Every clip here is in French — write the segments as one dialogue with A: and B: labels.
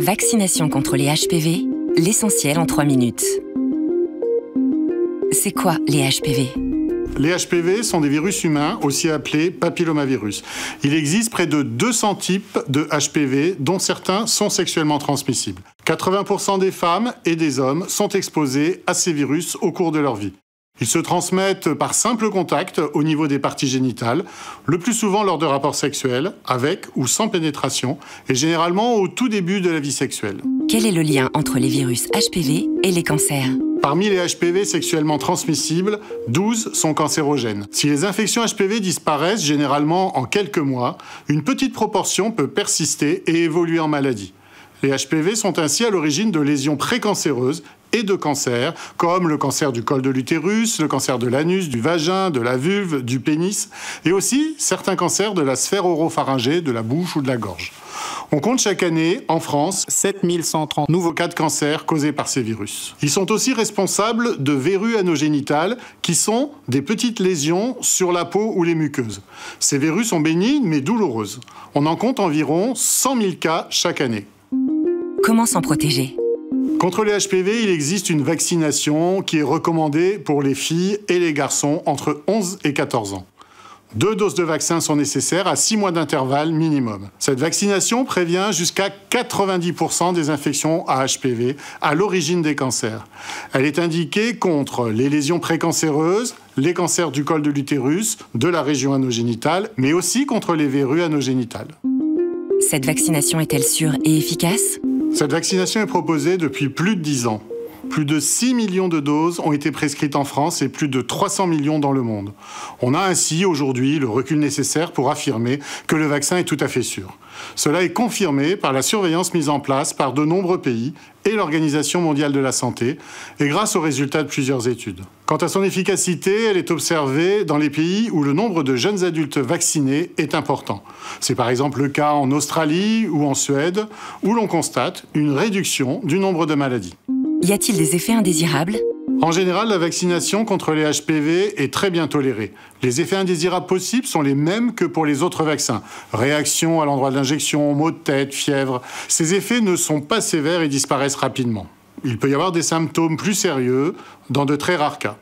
A: Vaccination contre les HPV, l'essentiel en 3 minutes. C'est quoi les HPV ?
B: Les HPV sont des virus humains, aussi appelés papillomavirus. Il existe près de 200 types de HPV, dont certains sont sexuellement transmissibles. 80% des femmes et des hommes sont exposés à ces virus au cours de leur vie. Ils se transmettent par simple contact au niveau des parties génitales, le plus souvent lors de rapports sexuels, avec ou sans pénétration, et généralement au tout début de la vie sexuelle.
A: Quel est le lien entre les virus HPV et les cancers ?
B: Parmi les HPV sexuellement transmissibles, 12 sont cancérogènes. Si les infections HPV disparaissent généralement en quelques mois, une petite proportion peut persister et évoluer en maladie. Les HPV sont ainsi à l'origine de lésions précancéreuses et de cancers, comme le cancer du col de l'utérus, le cancer de l'anus, du vagin, de la vulve, du pénis, et aussi certains cancers de la sphère oropharyngée, de la bouche ou de la gorge. On compte chaque année, en France, 7130 nouveaux cas de cancer causés par ces virus. Ils sont aussi responsables de verrues anogénitales, qui sont des petites lésions sur la peau ou les muqueuses. Ces verrues sont bénignes mais douloureuses. On en compte environ 100 000 cas chaque année.
A: Comment s'en protéger ?
B: Contre les HPV, il existe une vaccination qui est recommandée pour les filles et les garçons entre 11 et 14 ans. 2 doses de vaccin sont nécessaires à 6 mois d'intervalle minimum. Cette vaccination prévient jusqu'à 90% des infections à HPV à l'origine des cancers. Elle est indiquée contre les lésions précancéreuses, les cancers du col de l'utérus, de la région anogénitale, mais aussi contre les verrues anogénitales.
A: Cette vaccination est-elle sûre et efficace ?
B: Cette vaccination est proposée depuis plus de 10 ans. Plus de 6 millions de doses ont été prescrites en France et plus de 300 millions dans le monde. On a ainsi aujourd'hui le recul nécessaire pour affirmer que le vaccin est tout à fait sûr. Cela est confirmé par la surveillance mise en place par de nombreux pays et l'Organisation mondiale de la santé, et grâce aux résultats de plusieurs études. Quant à son efficacité, elle est observée dans les pays où le nombre de jeunes adultes vaccinés est important. C'est par exemple le cas en Australie ou en Suède, où l'on constate une réduction du nombre de maladies.
A: Y a-t-il des effets indésirables ?
B: En général, la vaccination contre les HPV est très bien tolérée. Les effets indésirables possibles sont les mêmes que pour les autres vaccins. Réaction à l'endroit de l'injection, maux de tête, fièvre. Ces effets ne sont pas sévères et disparaissent rapidement. Il peut y avoir des symptômes plus sérieux dans de très rares cas.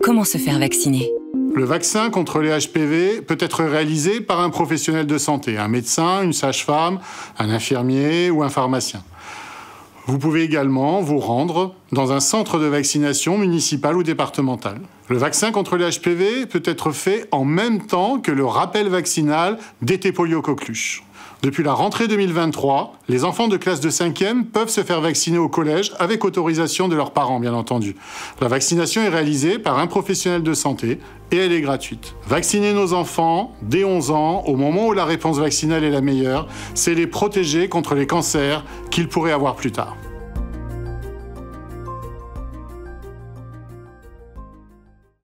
A: Comment se faire vacciner ?
B: Le vaccin contre les HPV peut être réalisé par un professionnel de santé, un médecin, une sage-femme, un infirmier ou un pharmacien. Vous pouvez également vous rendre dans un centre de vaccination municipal ou départemental. Le vaccin contre les HPV peut être fait en même temps que le rappel vaccinal d'été polio-coqueluche. Depuis la rentrée 2023, les enfants de classe de 5e peuvent se faire vacciner au collège avec autorisation de leurs parents, bien entendu. La vaccination est réalisée par un professionnel de santé et elle est gratuite. Vacciner nos enfants dès 11 ans, au moment où la réponse vaccinale est la meilleure, c'est les protéger contre les cancers qu'ils pourraient avoir plus tard.